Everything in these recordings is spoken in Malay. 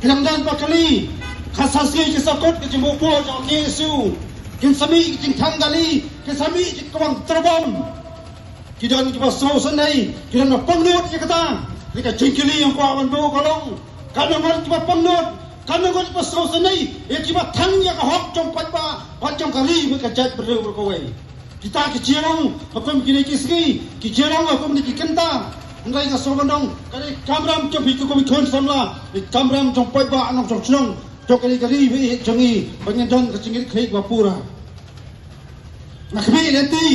kinamdan bakali khasasi kisakot kijimupo jong Yesu kinsami kijingtanggali kinsami kikwang terbom kidan kibaso sanai kidan pengnut kata jika jingkili yang kuawan do kolong kana mar kiba pengnut kana gon kibaso sanai kiba thang ya hok jong patba patjong kali berkajat berkowe kita kecirong hukum kini kisgi kecirong hukum ni kikenta Andai ka sobandong kali kamram jom hiku komi thon samla kamram jong patba anong jong chnong jong kali kali bi jongi pengendon kecingit khik wapura nakbi lenti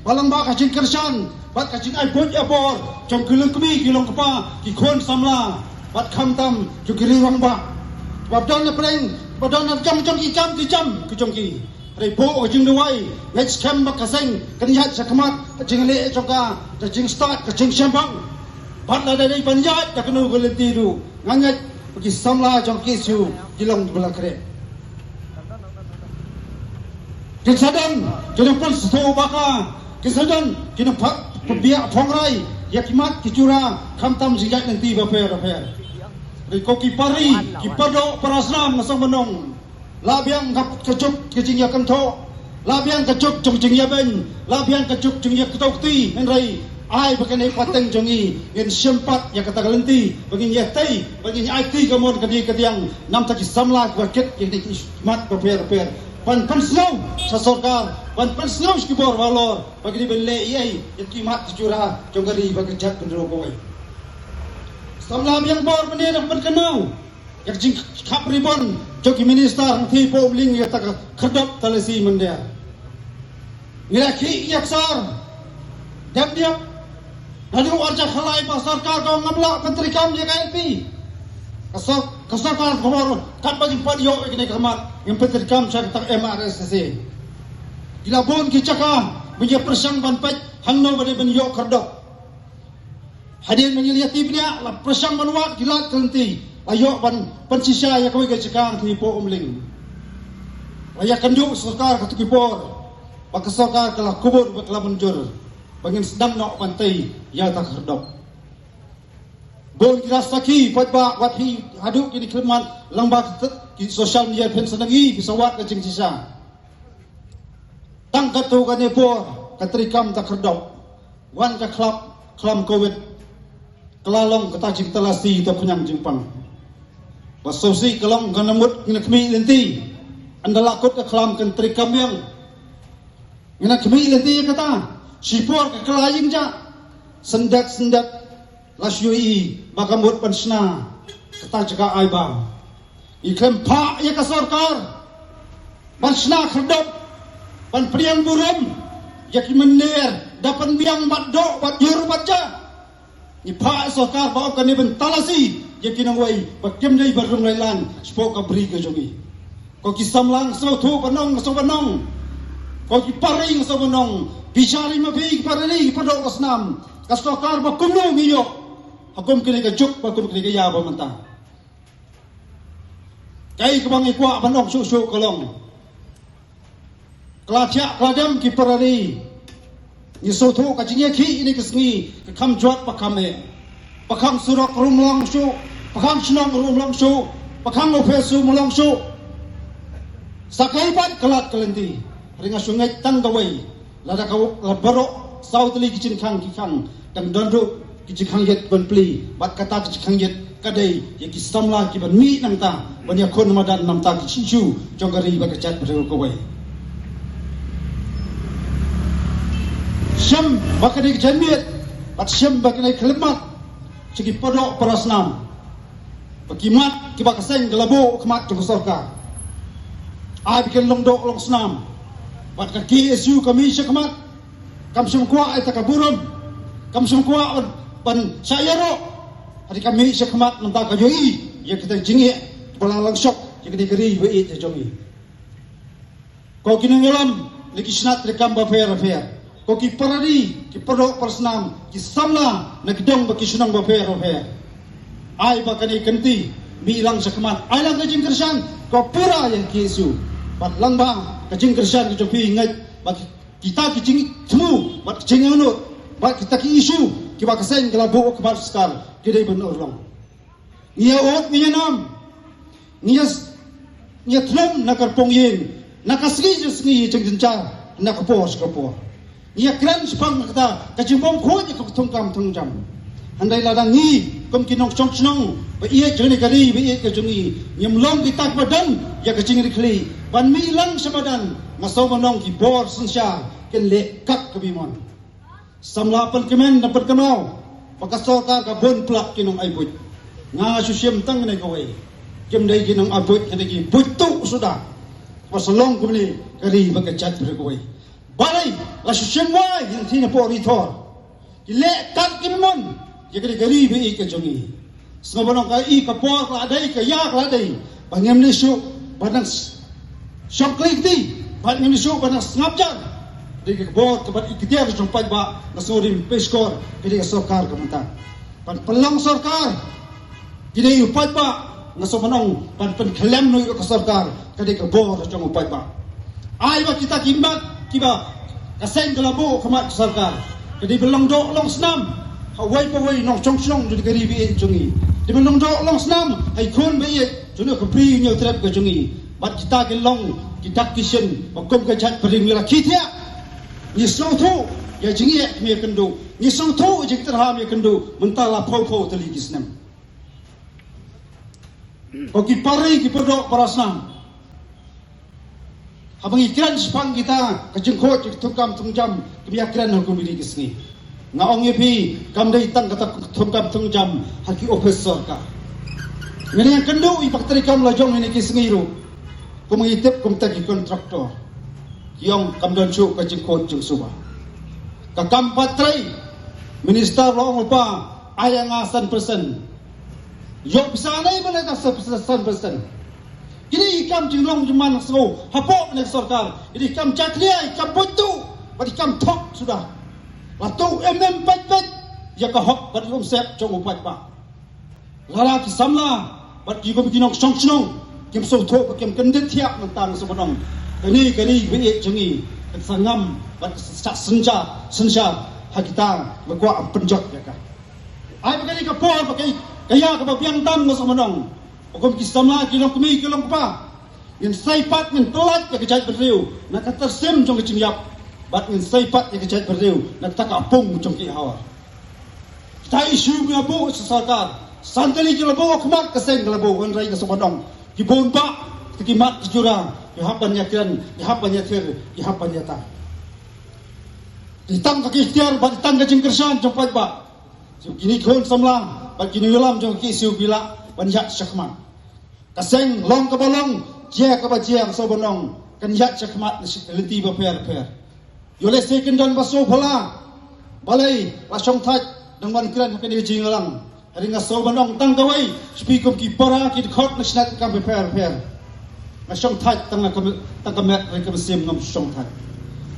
balang ba kacing kersan bat kacing ai bot abor jong kulung kemi kilong kapa ki khon samla bat kham tam jong kiri rong ba babdon na preng babdon na jam ki jam ku jong ki Rei po jing duai next camp bakaseng kanihat sakamat jing le joka jing start jing sambang bat la dai panjat tak nu gelenti du ngangat bagi samla jong kisu kilong belakre jing sadan jong pun sto baka kisadan kinam pebia phongrai yakimat kicura khamtam sijat nanti baper rei ko kipari kipado parasram ngasang menong labiang kecuk kecing ya kentho labiang kecuk jong ya ben labiang kecuk jong ya ketokti henrai ai bakane pateng jongi in sempat ya kata galenti bagi ya tai bagi ai ti kamon kadi kadiang nam taki samla waket yang di mat per pan snow sa sarkar pan snow skibor valor bagi belle ai yang kimat jura jongari bagi jat pendro kowe samla yang bor menir penkenau yang jing khap ribon joki minister thi po ling ya tak khadap talasi mandia ngilaki yaksar dap dia lalu arja khalai pa sarkar ko ngamla pentrikam ya KLP kasar khobor kat bagi padio ikne kamat yang pentrikam sa tak MRSC dilabon ki chaka bija persang ban paj hangno bade ben yo khadap hadin menyeliati dia la persang banwat dilat kenti ayo ban sisa ya kau gajah ti po umling ayah kanjuk sarkar katukipor bak sarkar kala kubur bakla menjur bangin sedang nok pantai ya tak herdop gol kirasaki patba wathi haduk kini kelman lambat ki sosial media pen senangi pisawat ke jing sisa tang katu kane por katrikam tak herdop wan ka klam covid kelalong kata jing telasi to penyang jimpang Basosi kelam ganamut ngina kemi lenti andala kot ke kelam kentri kamyang ngina kemi lenti kata sipor ke kelaying ja sendat lasyui bagamut pansna kata jaga aiba ikem pa ya ka sarkar pansna kherdop pan priang burum ya ki menir dapan biang baddo bat yur baca ni pa sarkar ba ka ni ben talasi ya kinang wai bakem dai barung lailan spok ka bri ka jogi ko ki samlang so thu banong ko ki paring so banong bichari ma bi parali padok asnam kastokar ba kumno ngiyo hakum kini ka juk ba kum kini ka ya ba manta kai ka bang ikwa banong su kolong klacha kladam ki parali ni so thu ka jinge ki ini kisngi ka kham jot pa khame pakhang surok rumlang su pakhang snong rumlang su pakhang ofesu mulang su sakai bat kelat kelenti ringa sungai tang gawai lada kau labaro sautli kicin khang dan dondu kicin khang yet benpli bat kata kicin khang yet kadai ya ki samla ki ban mi nang ta ban ya kon madan nam ta kicin chu jongari ba kacat bereu gawai syam bakani janmiet bat syam bakani kelemat segi podok parasnam Pakimat kiba kaseng gelabo kemat jong sarkar. Ai bikin longdok long senam. Bat ka KSU kami syakmat. Kam sumkwa ai takaburum. Kam sumkwa ban sayaro. Hari kami syakmat nanta ka yoi. Ya kita jingi balang langsok ya kita geri we it jomi. Ko kinangalam lagi snat rekam ba fair. Ko ki paradi ki podok parasnam ki samla nagdong ba ki sunang ba fair. Ai bakani kenti bilang sakamat ai lang kajing kersan ko pura yang kisu bat lang bang kajing kersan ki jopi ingat bat kita kicing temu bat kicing anu bat kita ki isu ki bakaseng gelabo ke bar sekar kidai benor long ia ot ni nam nia thlum nakar pongyeng nakasri jusngi jengjenca nakapos kapo nia kran spang kata kajimbom kho ni thungkam thungjam handai ladang ni kom kinong chongchnong ba ie jeni kali ba ie ka jungi nyamlong ki tak badan ya ka chingri khli ban mi lang sabadan maso manong ki bor sinsha ken le kak kabimon samla pan kemen dapat kenal pakasokar ka bon plak kinong aibut nga susyem tang ne kawai kem dai kinong abut kadagi butu sudah masalong kumni kali bakachat berkawai balai la susyem wai yang tina pori thor ki le kak kabimon jadi gari be ke jongi semabonong ka I ka por la dai ka yak la dai bangem ni su badang shoklik ti bangem ni su badang snapchat di ka bor ka bat iktiar jumpai ba nasurim peskor kidi sarkar ka manta pan pelong sarkar kidi upai ba nasomanong pan khlem no ka sarkar kidi ka bor jong upai ba ai ba kita kimbak kiba kaseng kelabo kamat sarkar kidi belong do long senam hawai pawai nong chongchong jadi gari bi jungi di menong do long snam hai khon bi junu ka pri nyau trap ka jungi bat kita ke long kita kishen bakom ka chat pring mila khithia ni song thu ya jingi me kendu ni song thu jing terha me kendu mentala pho tali kisnam ko ki pari ki podok parasnam habang ikran spang kita ka jengkho tukam tungjam kebiakran hukum ini kisni ngaong yepi kam dai tang kata thumkam thungjam haki officer ka ngene yang kendu ipak terikam lajong ini kisngiru kumangitip kum tagi kontraktor yang kam don chu ka jingkot jing suba ka kam patrai minister lo ngopa ayang asan persen yo bisa nai bana ka 100% ini ikam jinglong juman so hapo nek sarkar ini ikam chatlia ikam putu bagi ikam thok sudah Waktu pet ya ka hok bat yom sep chong upat ba lala ki samla bat ki ko kinok song song kim so tho kim kendet thiak mentang so bonong kani be jengi sangam bat senja hakita bakwa penjok ya ka ai begini ka por pakai kaya ka biang tam so bonong ko ki samla ki nok mi ki long pa yen sai pat men tolat ya ka jai berriu na ka tersem chong ki yap bat ngin saipat yang kecait berdeu nak tak apung trong ki hawa kita isu mi abu sarkar santali ki labo khmat kaseng labo on rai ka sobadong ki bomba ki mat jurang ki hapan yakran ki hapan yathir ki hapan yata ditang ka ikhtiar bat ditang ka jingkersan jompat ba kini khon samlang bat kini ulam jong ki siu bila banyak syakmat kaseng long ka balong jia ka ba jiang sobonong kan yak syakmat lenti ba per Yole second dan baso phala balai lasong thaj dangwan kran ka ni jingalang ringa so banong tang kawai speak of ki para ki khot na snat ka per lasong thaj tang ka met ka sim ngam song thaj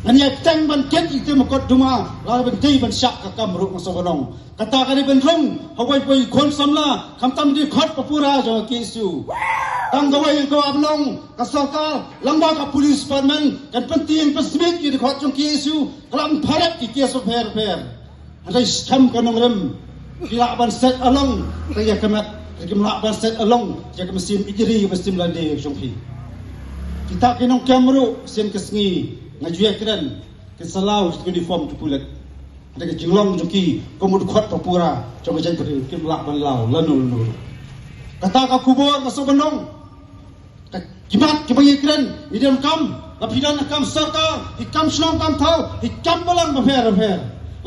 ngani tang ban ken itu makot duma la ban tei ban syak ka kamru so banong kata ka ni ban rong hawai poi khon samla khamtam di khot papura jo kisu tang kawai ko ablong ka sarkar lamba ka police department kan penting pesmit ki khot jong kisu kalam pharat ki keso per hadai skam kanong rem kila ban set along kaya kamat kila ban set along ja ka mesin ijri mesin lande jong hi kita kinong kamru sen kesngi ngajue keren kesalau uniform tu pulet ada ke jinglong joki komud khot papura coba jai beri kimlak ban lau lanul kata ka kubur masuk benong kimat kibai keren medium kam lapidan kam sarkar hikam slong kam thau hikam balang bafer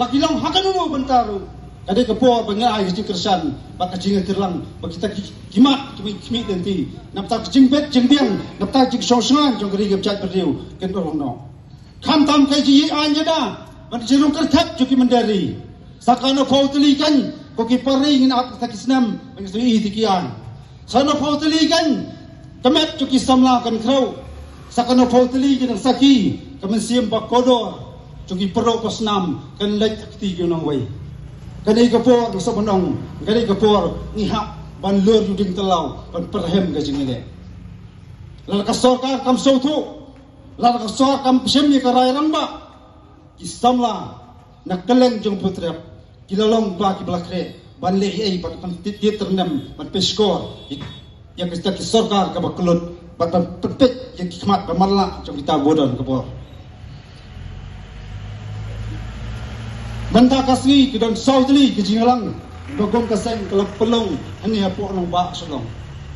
laki long hakanunu bentaru ada ke por bengai ke kersan bak jinga kirlang bak kita kimat kimi denti napta jingbet jingbiang napta jing songsangan jong geri gap chat beriu ken orang no kham tam kai ji anja da ban jerung kerthak juki mendari sakano fautli kan ko ki paring at takisnam bang sui tikian sana fautli kan tamat juki samla kan krau sakano fautli kan saki kamen sim ba kodor juki pro pasnam kan lek ti gunong wai kan ai kapor so bonong kan ai kapor ni hap ban lur juding telau ban perhem ka jingile la ka sarkar kam so thu la ka so kam psim ni ka rai ramba kisamla nakaleng jong putrap kilalong ba ki blakre ban le ai ban tit ternam ban peskor yang kita kisorkar ke bakelut batan penting yang khidmat bermalak trong kita bodan ke bor benda kasih ke dan saudli ke jingalang bagong kaseng kelap pelong hani apok nang ba solong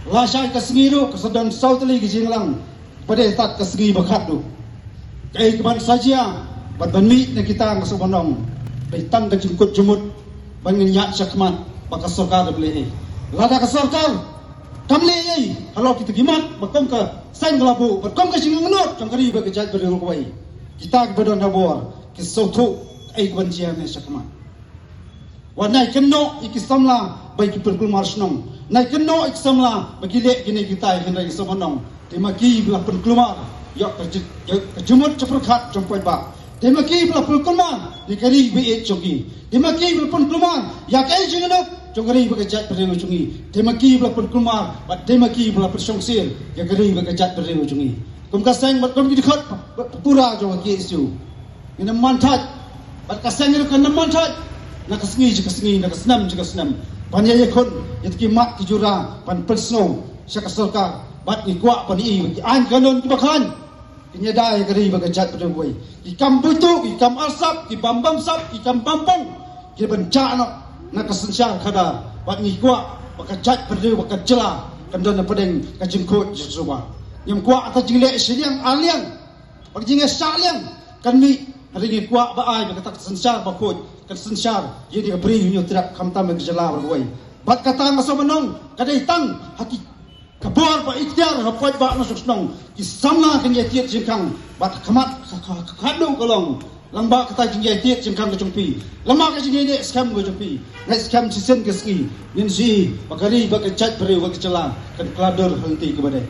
lasai kasngiru kesedan saudli ke jingalang pada tat kasngi bakat tu kai keban saja bat banmi na kita ngasobonong daitan ke jingkut jumut bangin yak syakmat baka sorkar beli lada ke sorkar kamle ai kalau kita gimat bakong ke sain gelabu bakong ke jingang menut trong kari ba kejat berdul kuai kita ke badan habor ke sotu ai kebancian ne syakmat wanai keno ikisamla bagi perkulmar senong nai keno ikisamla bagi lek gini kita yang dari somonong dimaki belah perkulmar yak kejumut ceperkat jompai ba dimaki belah perkulmar dikari be chogi dimaki belah perkulmar yak ai jinganok jongari bekejat berdiri ujungi dimaki belah perkulmar bat dimaki belah persongsir yakari bekejat berdiri ujungi kum kaseng bat kum dikhot pura jong ki isu ina mantat bat kaseng ni kan mantat nak kesengi nak senam panya yakun yatki mat kijura pan persno syakasorka bat ni kuak pan i an kanon kibakan kinyadai kari bekejat berdiri ikam butu ikam asap ki bambam sap ikam bampong ki bencana nak kesensyar kada bat ni kuak bekejat berdiri bekejela kandon pedeng kajingkut jesuba yang kuak ata jingle siliang aliang bak jingle saliang kan mi hari ni kuak ba ai bekata kesensyar bakut kesensyar ye dia beri unyo tidak kamta megejela berbuai bat kata ngaso menong kadai tang haki kabor ba ikhtiar hapai ba nasuk senong ki samna kan ye tiet jingkang bat khamat khadu kolong lamba kata jingle tiet jingkang ke jongpi lama ke jingle ne skam ke jongpi ngai skam sisen ke ski nin si bakari bakejat beri bakejela kan klador henti ke badai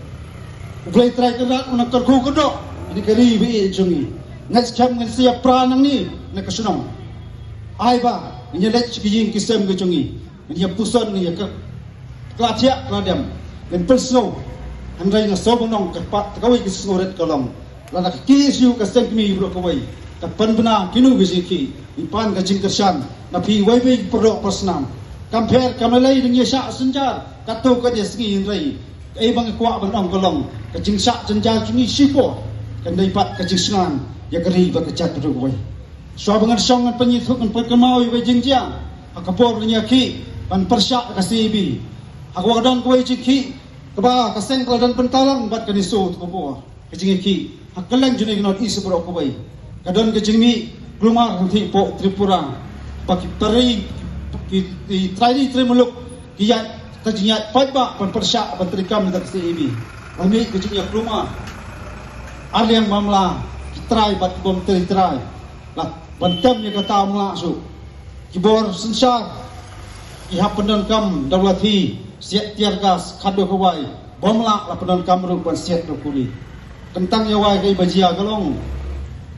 ublai trai kerat unakar ku kedok ini kari bi jongi ngai skam ngai siap pranang ni ne kesunong ai ba ini lek kijing kisem ke jongi ini puson ni ke klatia kladam dan persno andai na sobonong ke pat kawi ke snoret kolong lana ki siu ke sengmi bro kawai ka panbana kinu bisiki ipan ka jingkersan na pi wai be pro persnam compare kamalai dengan sya senjar katu ka deski indrai ai bang kwa banong kolong ka jingsa senjar juni sipo kan dai pat ka jingsan ya kari ba ka chat bro kawai so bangan song penyithuk kan perkemau be jingjang akapor nya ki pan persya ka sibi aku adan kawai ciki keba kaseng keladan pentalang bat kaniso tubo kejing ki hakalang juni gnot isu bro kawai kadon kejing glumar henti po Tripura paki tari ki trai tremuluk kiat kejingat patba pan persya pan trikam dak sibi kami kejing glumar aliang mamla kitrai bat bom trai lah bantam ni kata amla su kibor sensar ihap pendon kam dawlati siat tiargas kado kawai bomla la pendon kam rupan siat rukuli tentang yawai kai bajia galong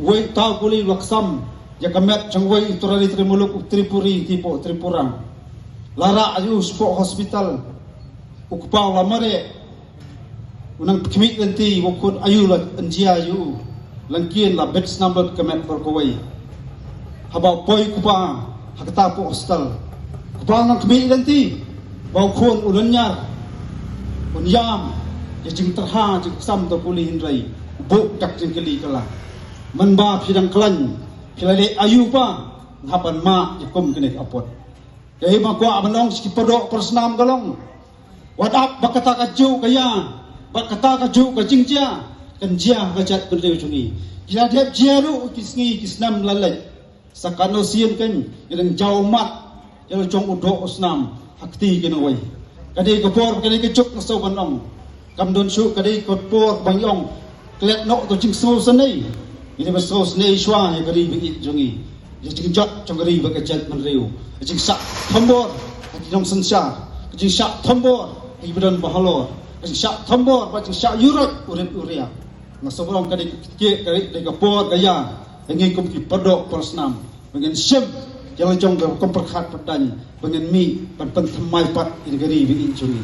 wei tau kuli waksam ya kamet changwei turali trimuluk tripuri tipo Tripura lara ayu sport hospital ukpau lamare unang kemik nanti wukun ayu la anjia ayu langkien la beds number kamet berkawai habau poi kupa hakata po hostel kupa nang kemik nanti bau khon ulanyar unyam ya jing terha jing sam to kuli hindrai bu dak jing keli kala manba phidang klan philale ayu pa hapan ma yakum kene apot dai ma kwa abanong skipodok persnam galong wadap bakata kaju kaya bakata kaju ka jingja kan jia ka chat berdeu chungi jia dep jiaru kisngi kisnam lalai sakano sien kan yang jaumat yang jong udok usnam hakti genawai kadai kapor kadai kecuk naso banong kamdon su kadai kapor bangyong klet no to jing so sanai ini baso sanai shwa ya kadai bi jongi ya jing jot jong kadai ba kajat manreu jing sa thambor jong sansar jing sa thambor ibran bahalor jing sa thambor ba jing sa yurot uret uria naso banong kadai ke kadai kapor gaya ngi kum ki padok persnam dengan syem yang jong komperkhat padan dengan mi pan thamai pat in gari bi injuri